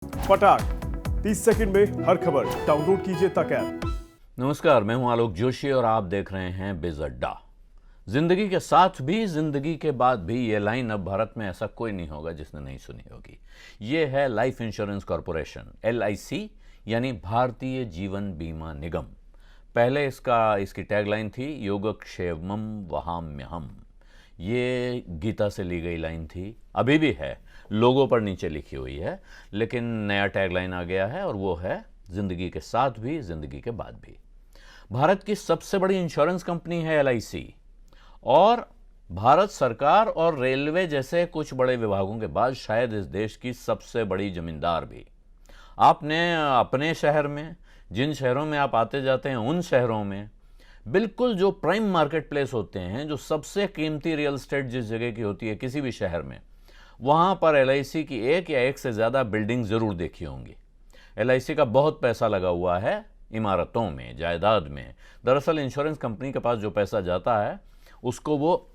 फटाक 30 सेकंड में हर खबर डाउनलोड कीजिए तक ऐप। नमस्कार, मैं हूं आलोक जोशी और आप देख रहे हैं बिज अड्डा। जिंदगी के साथ भी जिंदगी के बाद भी, ये लाइन अब भारत में ऐसा कोई नहीं होगा जिसने नहीं सुनी होगी। ये है लाइफ इंश्योरेंस कॉरपोरेशन, LIC, यानी भारतीय जीवन बीमा निगम। पहले इसकी टैगलाइन थी योगक्षेमम वहाम्यहम। ये गीता से ली गई लाइन थी, अभी भी है, लोगों पर नीचे लिखी हुई है, लेकिन नया टैगलाइन आ गया है और वो है जिंदगी के साथ भी जिंदगी के बाद भी। भारत की सबसे बड़ी इंश्योरेंस कंपनी है LIC, और भारत सरकार और रेलवे जैसे कुछ बड़े विभागों के बाद शायद इस देश की सबसे बड़ी जमींदार भी। आपने अपने शहर में, जिन शहरों में आप आते जाते हैं, उन शहरों में बिल्कुल जो प्राइम मार्केट प्लेस होते हैं, जो सबसे कीमती रियल एस्टेट जिस जगह की होती है किसी भी शहर में, वहां पर LIC की एक या एक से ज्यादा बिल्डिंग जरूर देखी होंगी। LIC का बहुत पैसा लगा हुआ है इमारतों में, जायदाद में। दरअसल इंश्योरेंस कंपनी के पास जो पैसा जाता है उसको वो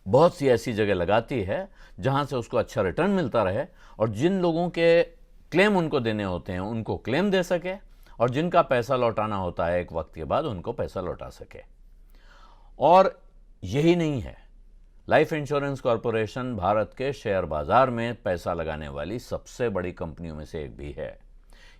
बहुत सी ऐसी जगह लगाती है जहां से उसको अच्छा रिटर्न मिलता रहे, और जिन लोगों के क्लेम उनको देने होते हैं उनको क्लेम दे सके, और जिनका पैसा लौटाना होता है एक वक्त के बाद उनको पैसा लौटा सके। और यही नहीं है, लाइफ इंश्योरेंस कॉरपोरेशन भारत के शेयर बाजार में पैसा लगाने वाली सबसे बड़ी कंपनियों में से एक भी है।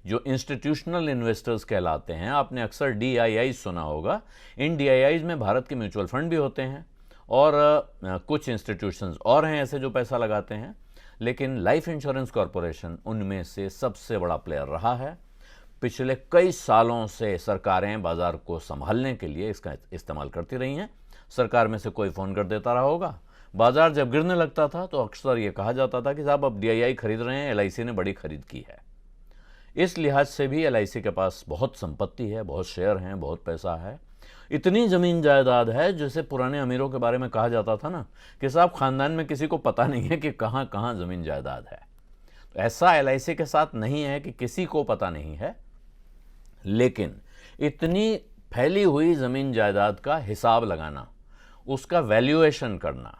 जो इंस्टीट्यूशनल इन्वेस्टर्स कहलाते हैं, आपने अक्सर DII सुना होगा। इन DIIs में भारत के म्यूचुअल फंड भी होते हैं और कुछ इंस्टीट्यूशंस और हैं ऐसे जो पैसा लगाते हैं, लेकिन लाइफ इंश्योरेंस कॉरपोरेशन उनमें से सबसे बड़ा प्लेयर रहा है। पिछले कई सालों से सरकारें बाजार को संभालने के लिए इसका इस्तेमाल करती रही हैं। सरकार में से कोई फोन कर देता रहा होगा। बाजार जब गिरने लगता था तो अक्सर यह कहा जाता था कि साहब अब DII खरीद रहे हैं, LIC ने बड़ी खरीद की है। इस लिहाज से भी LIC के पास बहुत संपत्ति है, बहुत शेयर हैं, बहुत पैसा है। इतनी जमीन जायदाद है जैसे पुराने अमीरों के बारे में कहा जाता था ना, कि साहब खानदान में किसी को पता नहीं है कि कहां कहां जमीन जायदाद है। तो ऐसा LIC के साथ नहीं है कि किसी को पता नहीं है, लेकिन इतनी फैली हुई जमीन जायदाद का हिसाब लगाना, उसका वैल्यूएशन करना,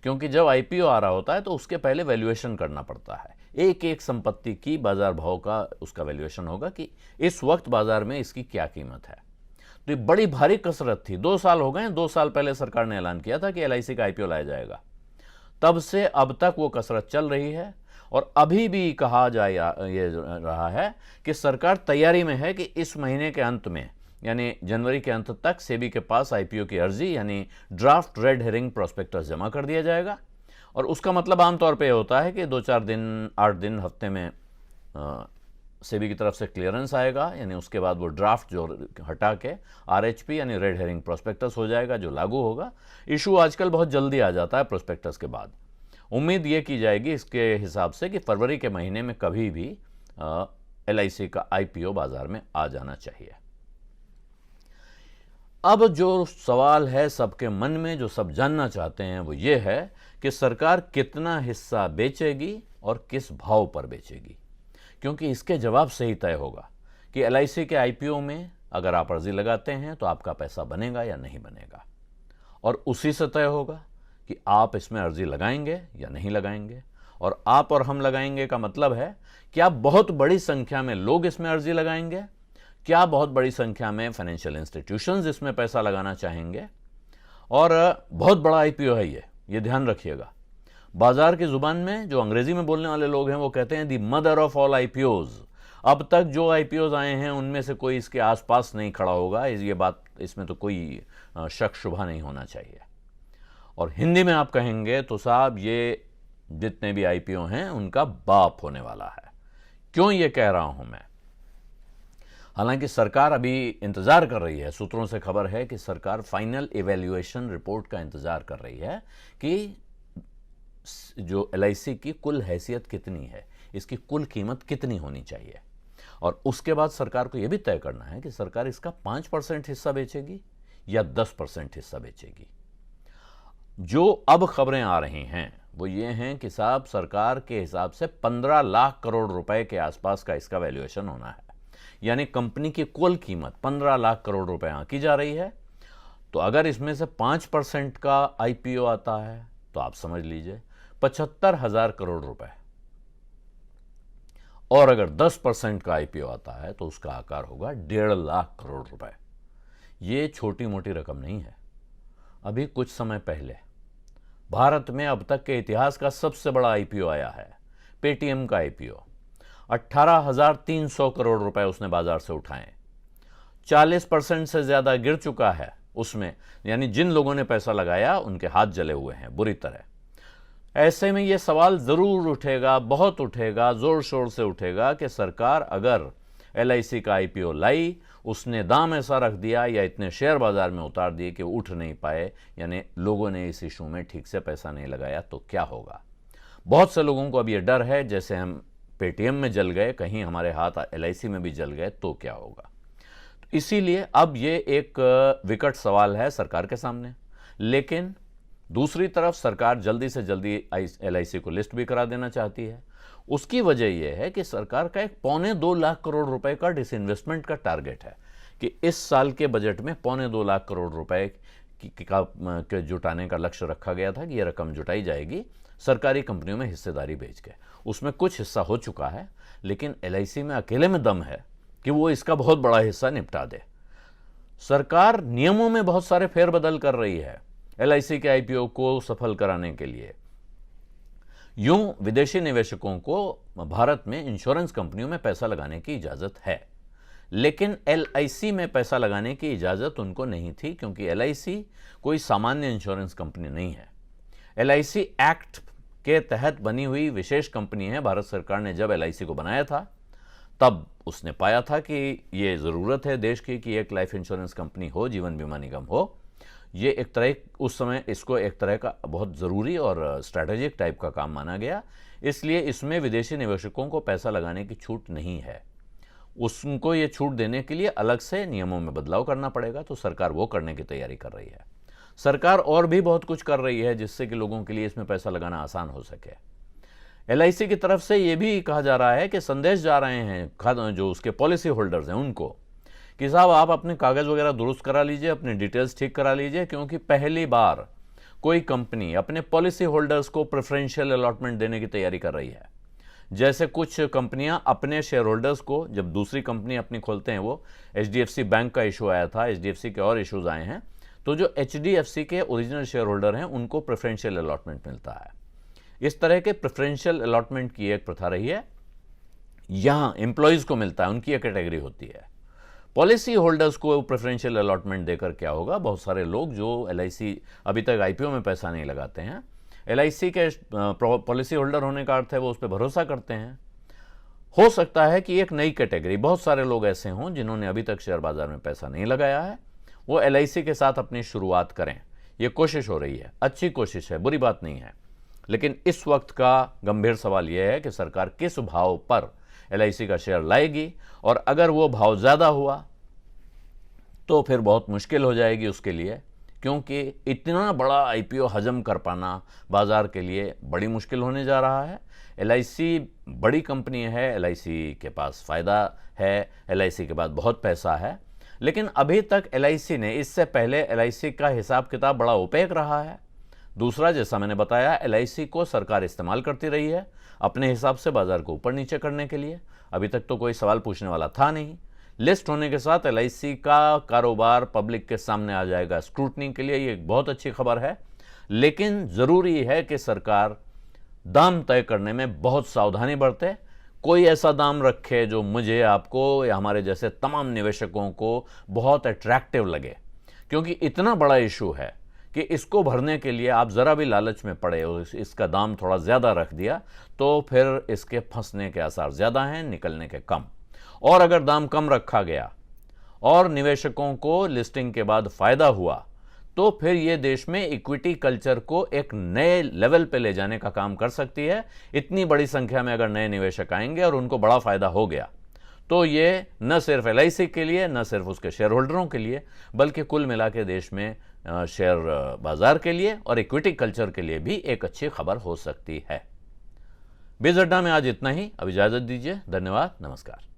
क्योंकि जब IPO आ रहा होता है तो उसके पहले वैल्यूएशन करना पड़ता है। एक एक संपत्ति की बाजार भाव का उसका वैल्यूएशन होगा कि इस वक्त बाजार में इसकी क्या कीमत है। तो ये बड़ी भारी कसरत थी। 2 साल हो गए, 2 साल पहले सरकार ने ऐलान किया था कि LIC का IPO लाया जाएगा। तब से अब तक वो कसरत चल रही है, और अभी भी कहा जा ये रहा है कि सरकार तैयारी में है कि इस महीने के अंत में, यानी जनवरी के अंत तक, सेबी के पास IPO की अर्जी यानी ड्राफ्ट रेड हेरिंग प्रोस्पेक्टस जमा कर दिया जाएगा। और उसका मतलब आमतौर पे होता है कि 2-4 दिन, 8 दिन, हफ्ते में सेबी की तरफ से क्लियरेंस आएगा, यानी उसके बाद वो ड्राफ्ट जो हटा के RHP यानी रेड हेरिंग प्रोस्पेक्टस हो जाएगा, जो लागू होगा। इशू आजकल बहुत जल्दी आ जाता है प्रोस्पेक्टस के बाद। उम्मीद ये की जाएगी इसके हिसाब से कि फरवरी के महीने में कभी भी LIC का IPO बाजार में आ जाना चाहिए। अब जो सवाल है सबके मन में, जो सब जानना चाहते हैं, वो ये है कि सरकार कितना हिस्सा बेचेगी और किस भाव पर बेचेगी, क्योंकि इसके जवाब से ही तय होगा कि LIC के IPO में अगर आप अर्जी लगाते हैं तो आपका पैसा बनेगा या नहीं बनेगा, और उसी से तय होगा कि आप इसमें अर्जी लगाएंगे या नहीं लगाएंगे। और आप और हम लगाएंगे का मतलब है कि आप बहुत बड़ी संख्या में लोग इसमें अर्जी लगाएंगे, क्या बहुत बड़ी संख्या में फाइनेंशियल इंस्टीट्यूशंस इसमें पैसा लगाना चाहेंगे। और बहुत बड़ा IPO है ये ध्यान रखिएगा। बाजार की जुबान में जो अंग्रेजी में बोलने वाले लोग हैं वो कहते हैं दी मदर ऑफ ऑल IPOs। अब तक जो IPOs आए हैं उनमें से कोई इसके आसपास नहीं खड़ा होगा, ये बात, इसमें तो कोई शक शुबा नहीं होना चाहिए। और हिंदी में आप कहेंगे तो साहब ये जितने भी IPO हैं उनका बाप होने वाला है। क्यों ये कह रहा हूं मैं? हालांकि सरकार अभी इंतजार कर रही है, सूत्रों से खबर है कि सरकार फाइनल इवैल्यूएशन रिपोर्ट का इंतजार कर रही है कि जो LIC की कुल हैसियत कितनी है, इसकी कुल कीमत कितनी होनी चाहिए। और उसके बाद सरकार को यह भी तय करना है कि सरकार इसका 5% हिस्सा बेचेगी या 10% हिस्सा बेचेगी। जो अब खबरें आ रही हैं वो ये हैं कि साहब सरकार के हिसाब से 15 लाख करोड़ रुपए के आसपास का इसका वैल्यूएशन होना है, यानी कंपनी की कुल कीमत 15 लाख करोड़ रुपए आंकी जा रही है। तो अगर इसमें से 5% का IPO आता है तो आप समझ लीजिए 75,000 करोड़ रुपए। और अगर 10% का आईपीओ आता है तो उसका आकार होगा 1.5 लाख करोड़ रुपए। ये छोटी मोटी रकम नहीं है। अभी कुछ समय पहले भारत में अब तक के इतिहास का सबसे बड़ा आईपीओ आया है, पेटीएम का आईपीओ। 18,300 करोड़ रुपए उसने बाजार से उठाए। 40% से ज्यादा गिर चुका है उसमें, यानी जिन लोगों ने पैसा लगाया उनके हाथ जले हुए हैं बुरी तरह। ऐसे में यह सवाल जरूर उठेगा, बहुत उठेगा, जोर शोर से उठेगा कि सरकार अगर एलआईसी का आईपीओ लाई, उसने दाम ऐसा रख दिया या इतने शेयर बाजार में उतार दिए कि उठ नहीं पाए, यानी लोगों ने इस इशू में ठीक से पैसा नहीं लगाया, तो क्या होगा। बहुत से लोगों को अब यह डर है, जैसे हम पेटीएम में जल गए, कहीं हमारे हाथ एलआईसी में भी जल गए तो क्या होगा। तो इसीलिए अब ये एक विकट सवाल है सरकार के सामने। लेकिन दूसरी तरफ सरकार जल्दी से जल्दी एलआईसी को लिस्ट भी करा देना चाहती है। उसकी वजह यह है कि सरकार का एक 1.25 लाख करोड़ रुपए का डिसइन्वेस्टमेंट का टारगेट है कि इस साल के बजट में 1.25 लाख करोड़ रुपए के जुटाने का लक्ष्य रखा गया था कि यह रकम जुटाई जाएगी सरकारी कंपनियों में हिस्सेदारी बेच के। उसमें कुछ हिस्सा हो चुका है, लेकिन एलआईसी में अकेले में दम है कि वो इसका बहुत बड़ा हिस्सा निपटा दे। सरकार नियमों में बहुत सारे फेरबदल कर रही है एलआईसी के आईपीओ को सफल कराने के लिए। यूं विदेशी निवेशकों को भारत में इंश्योरेंस कंपनियों में पैसा लगाने की इजाजत है, लेकिन एलआईसी में पैसा लगाने की इजाजत उनको नहीं थी, क्योंकि एलआईसी कोई सामान्य इंश्योरेंस कंपनी नहीं है। एलआईसी एक्ट के तहत बनी हुई विशेष कंपनी है। भारत सरकार ने जब एलआईसी को बनाया था तब उसने पाया था कि यह जरूरत है देश की कि एक लाइफ इंश्योरेंस कंपनी हो, जीवन बीमा निगम हो। ये एक तरह, उस समय इसको एक तरह का बहुत ज़रूरी और स्ट्रैटेजिक टाइप का काम माना गया, इसलिए इसमें विदेशी निवेशकों को पैसा लगाने की छूट नहीं है। उनको ये छूट देने के लिए अलग से नियमों में बदलाव करना पड़ेगा, तो सरकार वो करने की तैयारी कर रही है। सरकार और भी बहुत कुछ कर रही है जिससे कि लोगों के लिए इसमें पैसा लगाना आसान हो सके। एलआईसी की तरफ से ये भी कहा जा रहा है कि संदेश जा रहे हैं जो उसके पॉलिसी होल्डर्स हैं उनको कि साहब आप अपने कागज वगैरह दुरुस्त करा लीजिए, अपने डिटेल्स ठीक करा लीजिए, क्योंकि पहली बार कोई कंपनी अपने पॉलिसी होल्डर्स को प्रेफरेंशियल अलॉटमेंट देने की तैयारी कर रही है। जैसे कुछ कंपनियां अपने शेयर होल्डर्स को, जब दूसरी कंपनी अपनी खोलते हैं, वो एचडीएफसी बैंक का इशू आया था, एचडीएफसी के और इशूज आए हैं, तो जो एचडीएफसी के ओरिजिनल शेयर होल्डर हैं उनको प्रेफरेंशियल अलॉटमेंट मिलता है। इस तरह के प्रेफरेंशियल अलॉटमेंट की एक प्रथा रही है। यहां एम्प्लॉयज को मिलता है, उनकी एक कैटेगरी होती है। पॉलिसी होल्डर्स को प्रेफरेंशियल अलॉटमेंट देकर क्या होगा, बहुत सारे लोग जो एलआईसी अभी तक आईपीओ में पैसा नहीं लगाते हैं, एलआईसी के पॉलिसी होल्डर होने का अर्थ है वो उस पर भरोसा करते हैं। हो सकता है कि एक नई कैटेगरी, बहुत सारे लोग ऐसे हों जिन्होंने अभी तक शेयर बाजार में पैसा नहीं लगाया है, वो एलआईसी के साथ अपनी शुरुआत करें। ये कोशिश हो रही है, अच्छी कोशिश है, बुरी बात नहीं है। लेकिन इस वक्त का गंभीर सवाल यह है कि सरकार किस भाव पर एलआईसी का शेयर लाएगी, और अगर वो भाव ज़्यादा हुआ तो फिर बहुत मुश्किल हो जाएगी उसके लिए, क्योंकि इतना बड़ा आईपीओ हजम कर पाना बाजार के लिए बड़ी मुश्किल होने जा रहा है। एलआईसी बड़ी कंपनी है, एलआईसी के पास फ़ायदा है, एलआईसी के पास बहुत पैसा है, लेकिन अभी तक एलआईसी ने, इससे पहले एलआईसी का हिसाब किताब बड़ा ओपेक रहा है। दूसरा, जैसा मैंने बताया, एलआईसी को सरकार इस्तेमाल करती रही है अपने हिसाब से बाजार को ऊपर नीचे करने के लिए। अभी तक तो कोई सवाल पूछने वाला था नहीं। लिस्ट होने के साथ एलआईसी का कारोबार पब्लिक के सामने आ जाएगा स्क्रूटनी के लिए, ये एक बहुत अच्छी खबर है। लेकिन ज़रूरी है कि सरकार दाम तय करने में बहुत सावधानी बरते, कोई ऐसा दाम रखे जो मुझे, आपको या हमारे जैसे तमाम निवेशकों को बहुत अट्रैक्टिव लगे, क्योंकि इतना बड़ा इशू है कि इसको भरने के लिए आप ज़रा भी लालच में पड़े और इसका दाम थोड़ा ज़्यादा रख दिया तो फिर इसके फंसने के आसार ज़्यादा हैं, निकलने के कम। और अगर दाम कम रखा गया और निवेशकों को लिस्टिंग के बाद फ़ायदा हुआ तो फिर ये देश में इक्विटी कल्चर को एक नए लेवल पे ले जाने का काम कर सकती है। इतनी बड़ी संख्या में अगर नए निवेशक आएंगे और उनको बड़ा फ़ायदा हो गया तो ये न सिर्फ एलआईसी के लिए, न सिर्फ उसके शेयर होल्डरों के लिए, बल्कि कुल मिला के देश में शेयर बाजार के लिए और इक्विटी कल्चर के लिए भी एक अच्छी खबर हो सकती है। बिज़ अड्डा में आज इतना ही। अब इजाज़त दीजिए। धन्यवाद, नमस्कार।